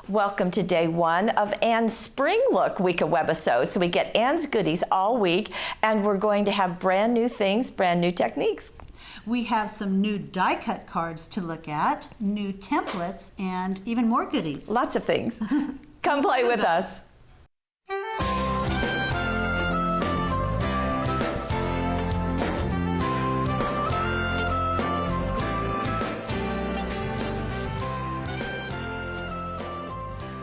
Welcome to day one of Anne's Spring Look Week of Webisodes. So we get Anne's goodies all week, and we're going to have brand new things, brand new techniques. We have some new die cut cards to look at, new templates, and even more goodies. Lots of things. Come play with us.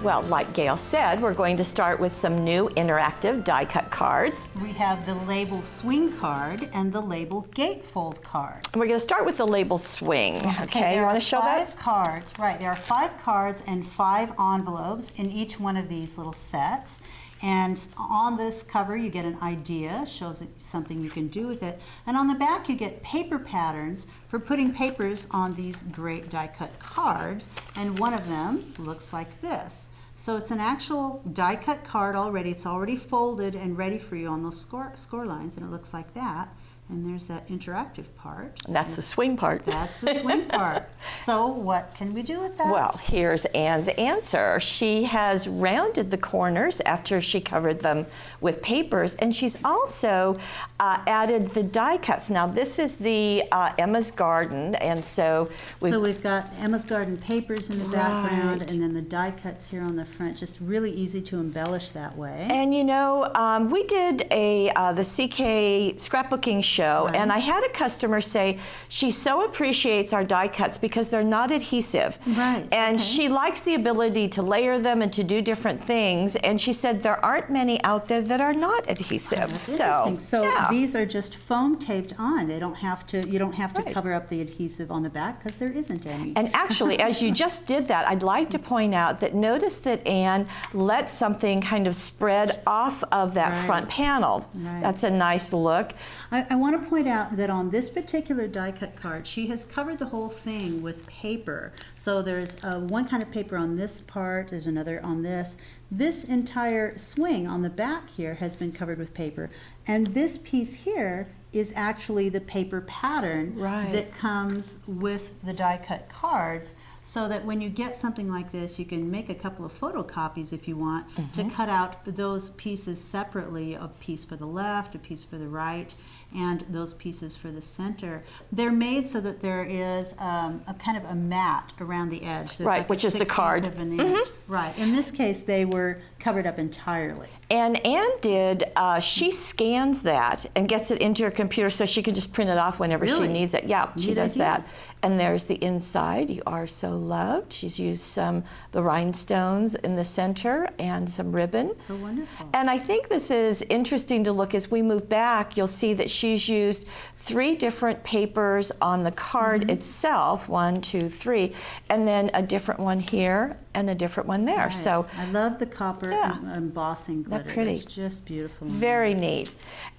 Well, like Gail said, we're going to start with some new interactive die-cut cards. We have the label swing card and the label gatefold card. And we're going to start with the label swing. Okay, you want to show that? 5 cards, right. There are 5 cards and 5 envelopes in each one of these little sets. And on this cover you get an idea, shows something you can do with it. And on the back you get paper patterns for putting papers on these great die-cut cards. And one of them looks like this. So it's an actual die-cut card already. It's already folded and ready for you on those score lines, and it looks like that. And there's that interactive part. And that's the swing part. That's the swing part. So what can we do with that? Well, here's Anne's answer. She has rounded the corners after she covered them with papers, and she's also added the die cuts. Now this is the Emma's Garden, and so we've got Emma's Garden papers in the background, and then the die cuts here on the front. Just really easy to embellish that way. And you know, we did the CK scrapbooking show. Right. And I had a customer say she so appreciates our die cuts because they're not adhesive. Right. And she likes the ability to layer them and to do different things. And she said there aren't many out there that are not adhesive. Interesting. So these are just foam taped on. You don't have to cover up the adhesive on the back because there isn't any. And actually, as you just did that, I'd like to point out that notice that Anne let something kind of spread off of that front panel. Right. That's a nice look. I want to point out that on this particular die cut card, she has covered the whole thing with paper. So there's one kind of paper on this part, there's another on this. This entire swing on the back here has been covered with paper. And this piece here is actually the paper pattern that comes with the die cut cards. So that when you get something like this, you can make a couple of photocopies if you want to cut out those pieces separately, a piece for the left, a piece for the right, and those pieces for the center. They're made so that there is a kind of a mat around the edge. There's right, like which is the card. Of an inch. Right. In this case, they were covered up entirely. And Anne did, she scans that and gets it into her computer so she can just print it off whenever she needs it. Yeah, she does that. And there's the inside. You are so loved. She's used the rhinestones in the center and some ribbon. So wonderful. And I think this is interesting to look as we move back. You'll see that she's used 3 different papers on the card itself, 1, 2, 3, and then a different one here and a different one there. Right. So I love the copper embossing glitter. They're pretty. It's just beautiful. Very neat.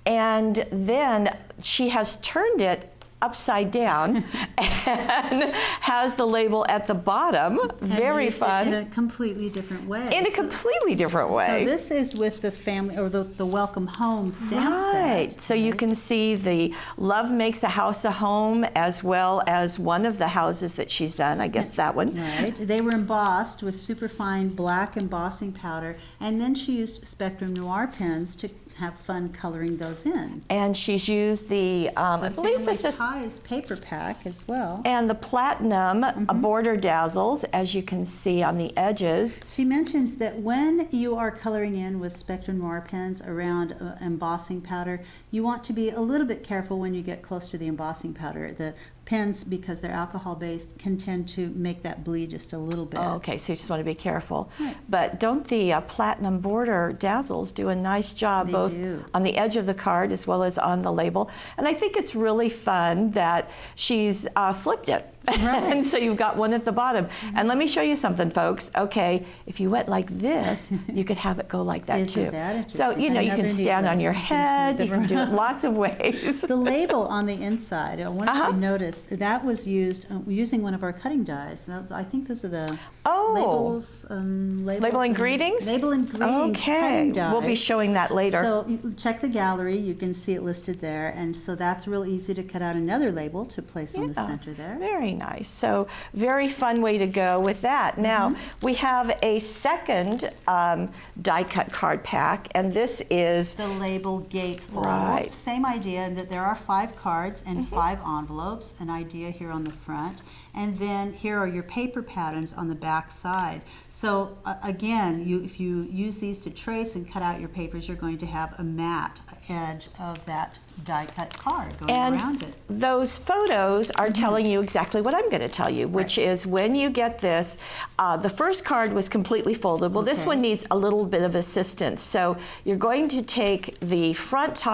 And then she has turned it upside down and has the label at the bottom. Very fun. In a completely different way. In a completely different way. So this is with the family, or the Welcome Home stamp set. Right. So you can see the Love Makes a House a Home as well as one of the houses that she's done. I guess that one. Right. They were embossed with superfine black embossing powder, and then she used Spectrum Noir pens to have fun coloring those in. And she's used the I believe this is Ties paper pack as well. And the platinum border dazzles, as you can see on the edges. She mentions that when you are coloring in with Spectrum Noir pens around embossing powder, you want to be a little bit careful when you get close to the embossing powder. The pens, because they're alcohol-based, can tend to make that bleed just a little bit. Oh, okay, so you just want to be careful. Right. But don't the platinum border dazzles do a nice job both on the edge of the card as well as on the label? And I think it's really fun that she's flipped it. Right. And so you've got one at the bottom. And let me show you something, folks. Okay, if you went like this, you could have it go like that too. So, you know, you can stand on your head, you can do it lots of ways. The label on the inside, I want you to notice, that was used using one of our cutting dies. I think those are the labels. Label and greetings? Label and greetings. Okay, we'll be showing that later. So check the gallery, you can see it listed there. And so that's real easy to cut out another label to place on the center there. Very Very nice. So very fun way to go with that. Now we have a second die cut card pack, and this is the label gatefold. Right. Same idea in that there are 5 cards and 5 envelopes, an idea here on the front. And then here are your paper patterns on the back side. So again, if you use these to trace and cut out your papers, you're going to have a matte edge of that die cut card going around it. Those photos are telling you exactly what I'm going to tell you, which is when you get this, the first card was completely foldable. This one needs a little bit of assistance. So you're going to take the front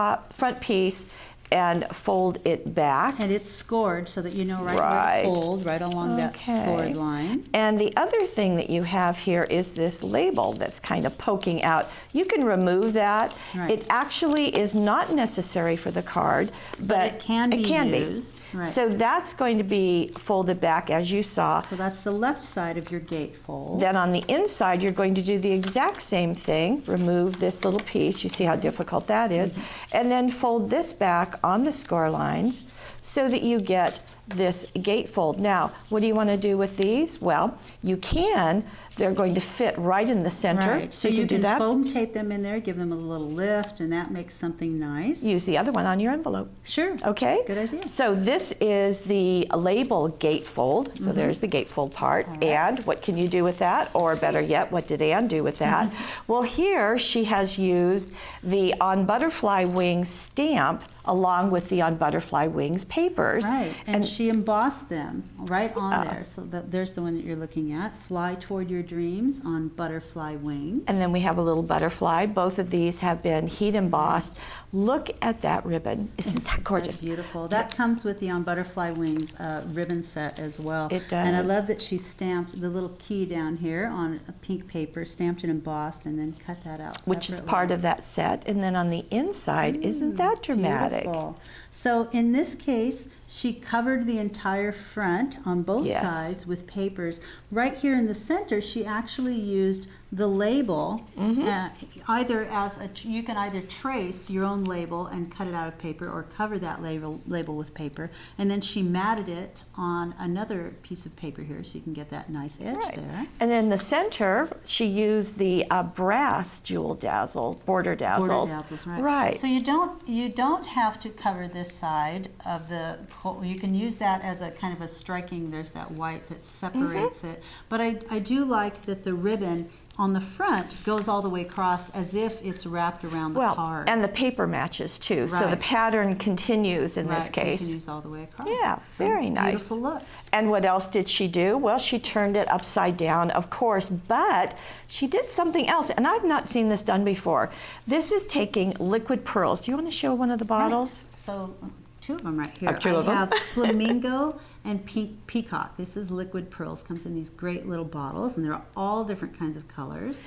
piece and fold it back. And it's scored so that you know where to fold, right along that scored line. And the other thing that you have here is this label that's kind of poking out. You can remove that. Right. It actually is not necessary for the card, but it can be used. Right. So that's going to be folded back as you saw. So that's the left side of your gatefold. Then on the inside, you're going to do the exact same thing. Remove this little piece. You see how difficult that is. And then fold this back on the score lines so that you get this gatefold. Now, what do you want to do with these? Well, you can. They're going to fit right in the center. Right. So you can do that. Foam tape them in there, give them a little lift, and that makes something nice. Use the other one on your envelope. Sure. Okay. Good idea. So this is the label gatefold. So there's the gatefold part. Right. And what can you do with that? Or better yet, what did Anne do with that? Well, here she has used the On Butterfly Wings stamp along with the On Butterfly Wings papers. Right. And she embossed them right on there. So there's the one that you're looking at. Fly Toward Your Dreams on Butterfly Wings. And then we have a little butterfly. Both of these have been heat embossed. Look at that ribbon. Isn't that gorgeous? That's beautiful. That comes with the On Butterfly Wings ribbon set as well. It does. And I love that she stamped the little key down here on a pink paper, stamped it embossed, and then cut that out separately. Which is part of that set. And then on the inside, isn't that dramatic? Beautiful. So in this case, she covered the entire front on both sides with papers. Right here in the center, she actually used the label, either as you can either trace your own label and cut it out of paper, or cover that label with paper, and then she matted it on another piece of paper here, so you can get that nice edge there. And in the center, she used the brass jewel dazzle, border dazzles. Border dazzles, right. So you don't have to cover this side of the. You can use that as a kind of a striking. There's that white that separates it, but I do like that the ribbon on the front goes all the way across as if it's wrapped around the card. And the paper matches too, so the pattern continues in this case. Continues all the way across. Yeah, very nice. Beautiful look. And what else did she do? Well, she turned it upside down, of course, but she did something else, and I've not seen this done before. This is taking liquid pearls. Do you want to show one of the bottles? Right. So 2 of them right here. Two of them. I have Flamingo and Pink Peacock. This is liquid pearls. Comes in these great little bottles, and they're all different kinds of colors.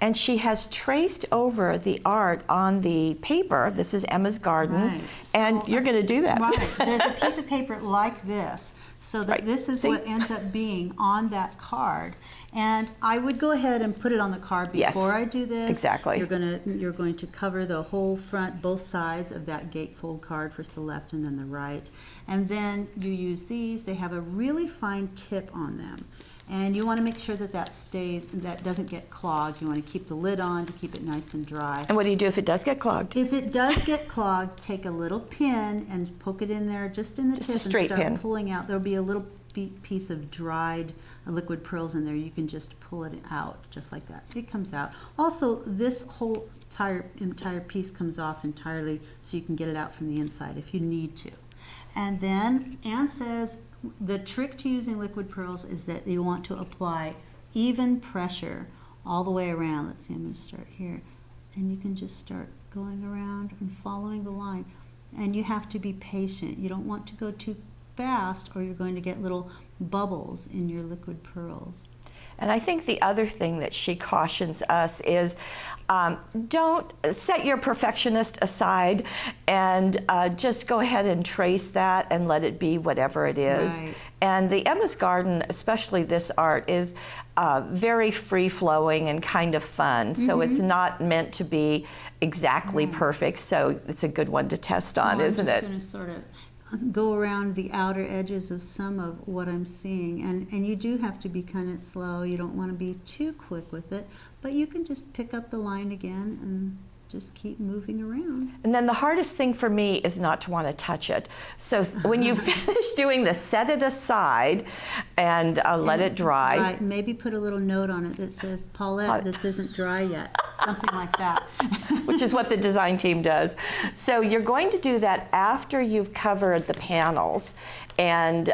And she has traced over the art on the paper. This is Emma's Garden, Right. and So, you're going to do that. Right. There's a piece of paper like this, so that this is what ends up being on that card. And I would go ahead and put it on the card before I do this. Exactly. You're going to cover the whole front, both sides of that gatefold card, first the left and then the right. And then you use these. They have a really fine tip on them. And you want to make sure that that doesn't get clogged. You want to keep the lid on to keep it nice and dry. And what do you do if it does get clogged? If it does get clogged, take a little pin and poke it in there just in the tip a straight and start pin. pulling out. There'll be a little piece of dried liquid pearls in there. You can just pull it out just like that. It comes out. Also, this whole entire piece comes off entirely, so you can get it out from the inside if you need to. And then Anne says the trick to using liquid pearls is that you want to apply even pressure all the way around. Let's see, I'm going to start here. And you can just start going around and following the line. And you have to be patient. You don't want to go too fast, or you're going to get little bubbles in your liquid pearls. And I think the other thing that she cautions us is don't set your perfectionist aside and just go ahead and trace that and let it be whatever it is. Right. And the Emma's Garden, especially this art, is very free-flowing and kind of fun. So it's not meant to be exactly perfect. So it's a good one to test on, isn't it? I'm just going to sort of go around the outer edges of some of what I'm seeing, and you do have to be kind of slow. You don't want to be too quick with it, but you can just pick up the line again and just keep moving around. And then the hardest thing for me is not to want to touch it. So when you finish doing this, set it aside and let it dry. Right, maybe put a little note on it that says, Paulette, this isn't dry yet. Something like that. Which is what the design team does. So you're going to do that after you've covered the panels. And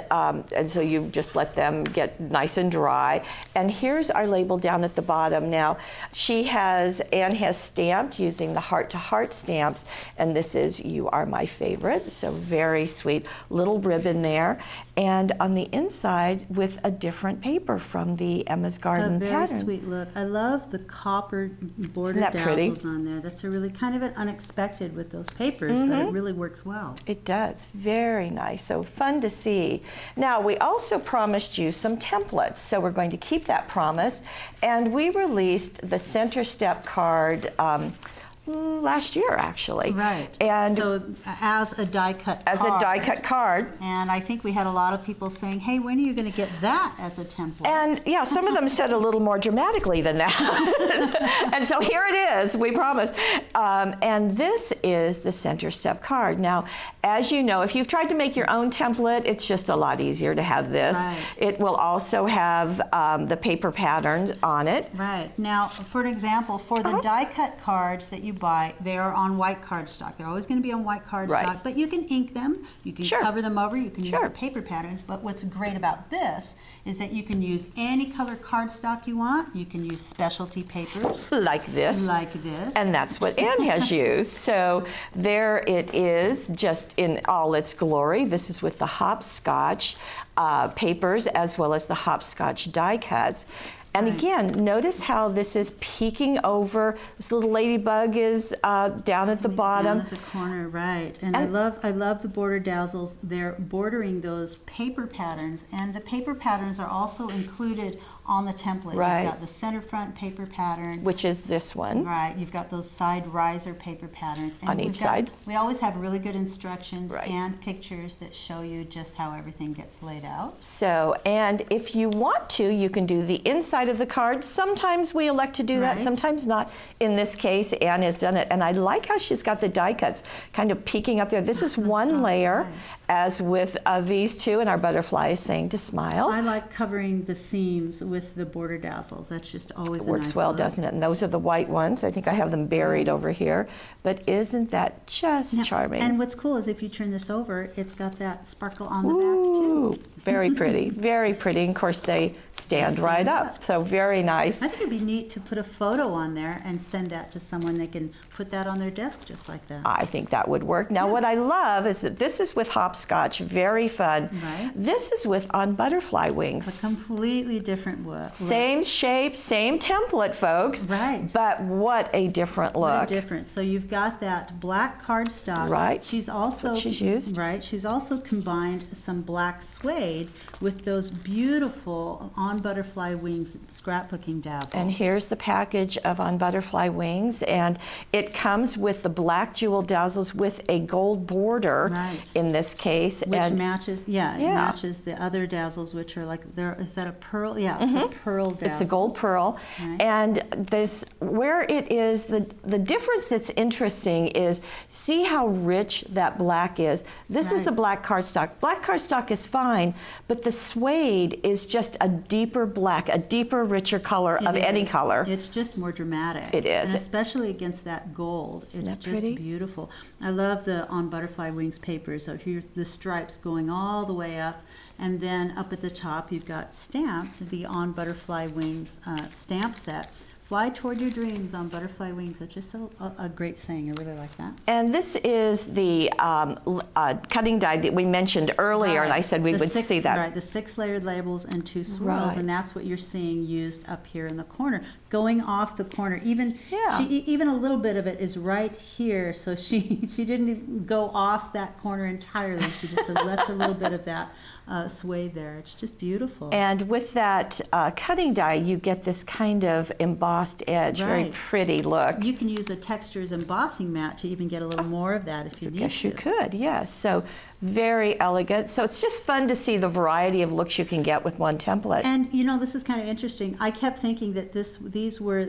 so you just let them get nice and dry. And here's our label down at the bottom. Now, Anne has stamped using the heart-to-heart stamps, and this is "You Are My Favorite," so very sweet little ribbon there. And on the inside with a different paper from the Emma's Garden pattern. A very sweet look. I love the copper border dazzles on there. That's a really kind of an unexpected with those papers, but it really works well. It does. Very nice. So fun to see. Now, we also promised you some templates, so we're going to keep that promise. And we released the Center Step card last year, actually. Right. And so as a die-cut card. As a die-cut card. And I think we had a lot of people saying, hey, when are you going to get that as a template? And yeah, some of them said a little more dramatically than that. And so here it is, we promised. And this is the Center Step card. Now, as you know, if you've tried to make your own template, it's just a lot easier to have this. Right. It will also have the paper pattern on it. Right. Now, for example, for the die-cut cards that you buy, they are on white cardstock. They're always going to be on white cardstock, but you can ink them, you can cover them over, you can use the paper patterns, but what's great about this is that you can use any color cardstock you want. You can use specialty papers. Like this. Like this. And that's what Anne has used. So there it is, just in all its glory. This is with the hopscotch papers as well as the hopscotch die cuts. And again, notice how this is peeking over. This little ladybug is down at the bottom. Down at the corner, right. And I love the border dazzles. They're bordering those paper patterns, and the paper patterns are also included on the template. Right. You've got the center front paper pattern. Which is this one. Right. You've got those side riser paper patterns. And on each side. We always have really good instructions and pictures that show you just how everything gets laid out. So, and if you want to, you can do the inside of the card. Sometimes we elect to do that, sometimes not. In this case, Anne has done it. And I like how she's got the die cuts kind of peeking up there. This is one layer, as with these two, and our butterfly is saying to smile. I like covering the seams with the border dazzles. That's just always It works well, doesn't it? And those are the white ones. I think I have them buried over here. But isn't that just charming? And what's cool is if you turn this over, it's got that sparkle on the back too. Very pretty, very pretty. And of course, they stand right up. So very nice. I think it'd be neat to put a photo on there and send that to someone. They can put that on their desk just like that. I think that would work. Now, what I love is that this is with hopscotch, very fun. Right. This is with on butterfly wings. A completely different look. Same shape, same template, folks. Right. But what a different look. What a difference. So you've got that black cardstock. Right. She's also That's what she's used. Right. She's also combined some black suede with those beautiful on butterfly wings scrapbooking dazzles. And here's the package of on butterfly wings, and it comes with the black jewel dazzles with a gold border in this case. Which and matches, it matches the other dazzles, which are like, is that a pearl? Yeah, it's a pearl dazzle. It's the gold pearl. And this, where it is, the difference that's interesting is, see how rich that black is. This is the black cardstock. Black cardstock is fine, but the suede is just a deeper black, a deeper, richer color of any color. It's just more dramatic. It is. And especially against that gold. Isn't it's that just pretty? Beautiful. I love the on butterfly wings papers. So here's the stripes going all the way up. And then up at the top, you've got stamped, the on butterfly wings stamp set. Fly toward your dreams on butterfly wings. That's just a great saying. I really like that. And this is the cutting die that we mentioned earlier, and I said we would see that. Right, the 6 layered labels and 2 swirls, and that's what you're seeing used up here in the corner. Going off the corner, even even a little bit of it is right here, so she didn't even go off that corner entirely. She just left a little bit of that suede there. It's just beautiful. And with that cutting die, you get this kind of embossed edge, very pretty look. You can use a textures embossing mat to even get a little more of that if you need to. Yes, you could, yes. So Very elegant. So it's just fun to see the variety of looks you can get with one template. And you know, this is kind of interesting. I kept thinking that these were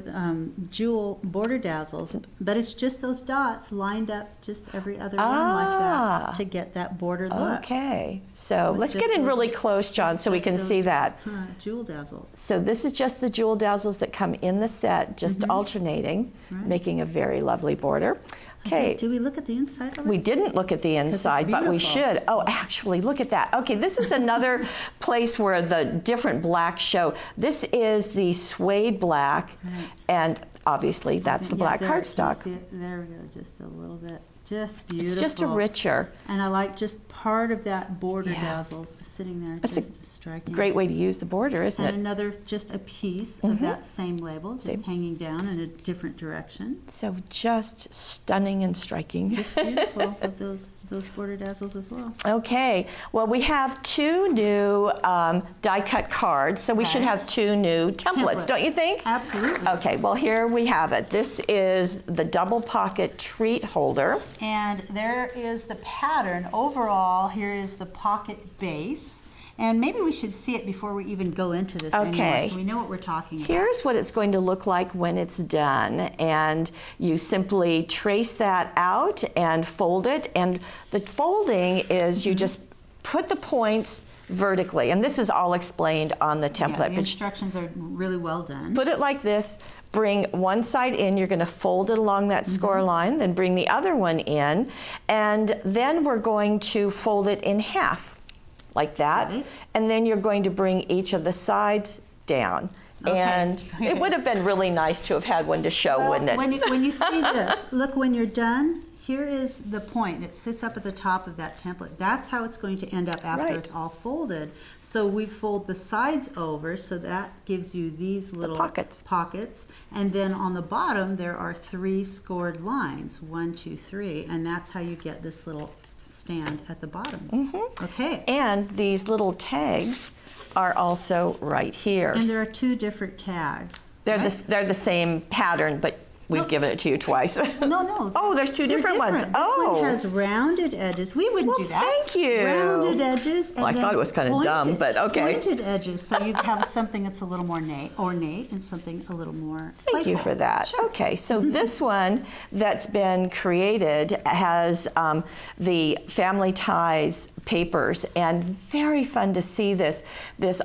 jewel border dazzles, but it's just those dots lined up just every other one like that to get that border look. Okay, so let's get in really close, John, so we can see that. Jewel dazzles. So this is just the jewel dazzles that come in the set, just alternating, making a very lovely border. Okay. Do we look at the inside already? We didn't look at the inside, but we should. Oh, actually, look at that. Okay, this is another place where the different blacks show. This is the suede black, and obviously that's the black cardstock. There we go, just a little bit. Just beautiful. It's just a richer. And I like just part of that border dazzles sitting there. That's just striking. Great way to use the border, isn't it? And another, just a piece of that same label, just hanging down in a different direction. So just stunning and striking. Just beautiful of those border dazzles as well. Okay, well we have 2 new die-cut cards, so we should have 2 new templates, don't you think? Absolutely. Okay, well here we have it. This is the double pocket treat holder. And there is the pattern. Overall, here is the pocket base. And maybe we should see it before we even go into this anymore, so we know what we're talking about. Here's what it's going to look like when it's done. And you simply trace that out and fold it. And the folding is you just put the points vertically. And this is all explained on the template. Yeah, the instructions are really well done. Put it like this. Bring one side in, you're going to fold it along that score line, then bring the other one in, and then we're going to fold it in half, like that. And then you're going to bring each of the sides down. And it would have been really nice to have had one to show, wouldn't it? When you see this, look, when you're done, here is the point. It sits up at the top of that template. That's how it's going to end up after it's all folded. So we fold the sides over, so that gives you these little pockets. And then on the bottom, there are 3 scored lines, 1, 2, 3, and that's how you get this little stand at the bottom. Okay. And these little tags are also right here. And there are 2 different tags. They're the same pattern, but we've given it to you twice. No. Oh, there's 2 different ones. This one has rounded edges. We wouldn't do that. Thank you. Rounded edges. And well, I thought it was kind of dumb, but okay. Pointed edges, so you have something that's a little more ornate and something a little more Thank you for that. Sure. Okay, so this one that's been created has the Family Ties papers, and very fun to see this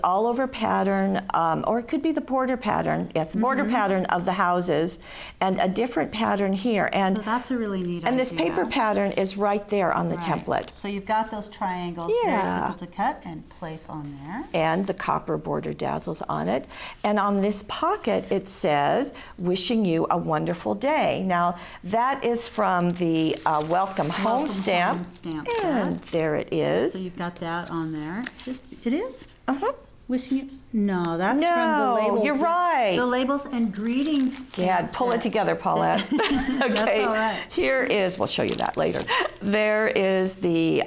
all over pattern, or it could be the border pattern. Yes, the border pattern of the houses, and a different pattern here. And so that's a really neat idea. And this paper pattern is right there on the template. So you've got those triangles, very simple to cut and place on there. And the copper border dazzles on it. And on this pocket it says, "Wishing you a wonderful day." Now that is from the Welcome Home stamp. And there it is. So you've got that on there. It is? Wishing you. No, that's from the labels. You're right. The labels and greetings. Yeah, pull it together, Paulette. Okay. That's all right. Here is, we'll show you that later. There is the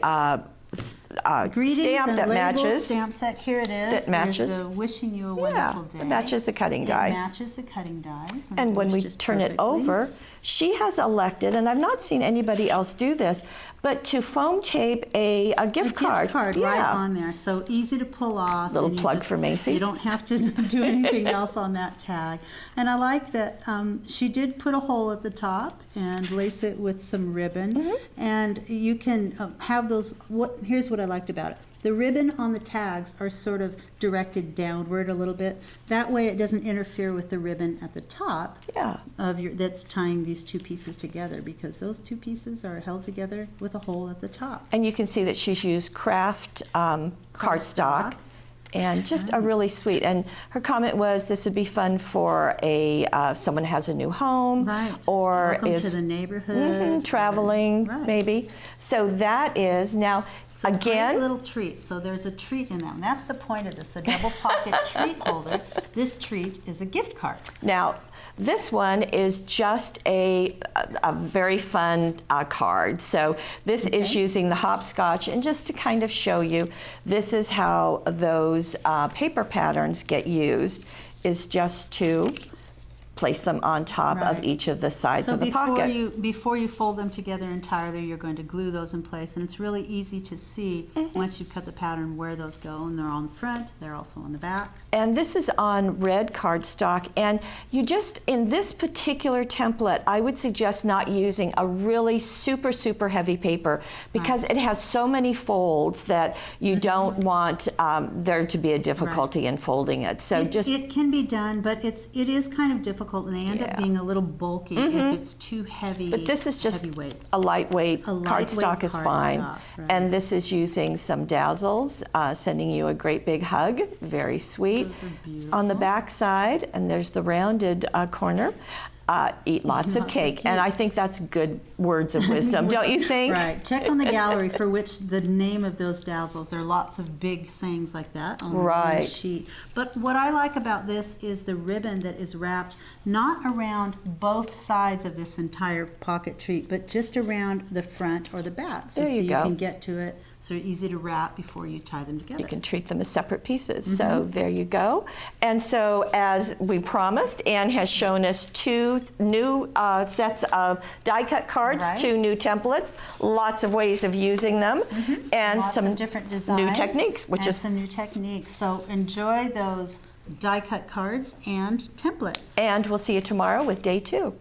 greetings stamp that matches. Stamp set. Here it is. That matches. There's the wishing you a wonderful day. It matches the cutting die. It matches the cutting dies. And when we turn it over, she has elected, and I've not seen anybody else do this, but to foam tape a gift card. Gift card right on there. So easy to pull off. Little plug for Macy's. You don't have to do anything else on that tag. And I like that she did put a hole at the top and lace it with some ribbon. And you can have those, here's what I liked about it. The ribbon on the tags are sort of directed downward a little bit. That way it doesn't interfere with the ribbon at the top of that's tying these 2 pieces together, because those 2 pieces are held together with a hole at the top. And you can see that she's used craft cardstock. And just a really sweet. And her comment was, this would be fun for someone who has a new home, or welcome is to the neighborhood, traveling, maybe. So that is now again a little treat. So there's a treat in that one. That's the point of this. The double pocket treat holder. This treat is a gift card. Now, this one is just a very fun card. So this is using the hopscotch, and just to kind of show you, this is how those paper patterns get used, is just to place them on top of Right. each of the sides So of the pocket. before you fold them together entirely, you're going to glue those in place, and it's really easy to see once you've cut the pattern where those go, and they're on the front, they're also on the back. And this is on red cardstock, and you just, in this particular template, I would suggest not using a really super, super heavy paper because it has so many folds that you don't want there to be a difficulty in folding it. So It can be done, but it is kind of difficult, and they end up being a little bulky if it's too heavy. But this is just heavyweight. a lightweight cardstock is fine. Right. And this is using some Dazzles, sending you a great big hug, very sweet. Those are beautiful. On the back side, and there's the rounded corner, eat lots of cake. And I think that's good words of wisdom, don't you think? Right. Check on the gallery for which the name of those Dazzles. There are lots of big sayings like that on the one sheet. But what I like about this is the ribbon that is wrapped not around both sides of this entire pocket treat, but just around the front or the back. So There you go. You can get to it. So they're easy to wrap before you tie them together. You can treat them as separate pieces. So there you go. And so as we promised, Anne has shown us 2 new sets of die-cut cards, 2 new templates, lots of ways of using them, and Lots some of different designs new techniques, which and is some new techniques. So enjoy those die-cut cards and templates. And we'll see you tomorrow with day 2.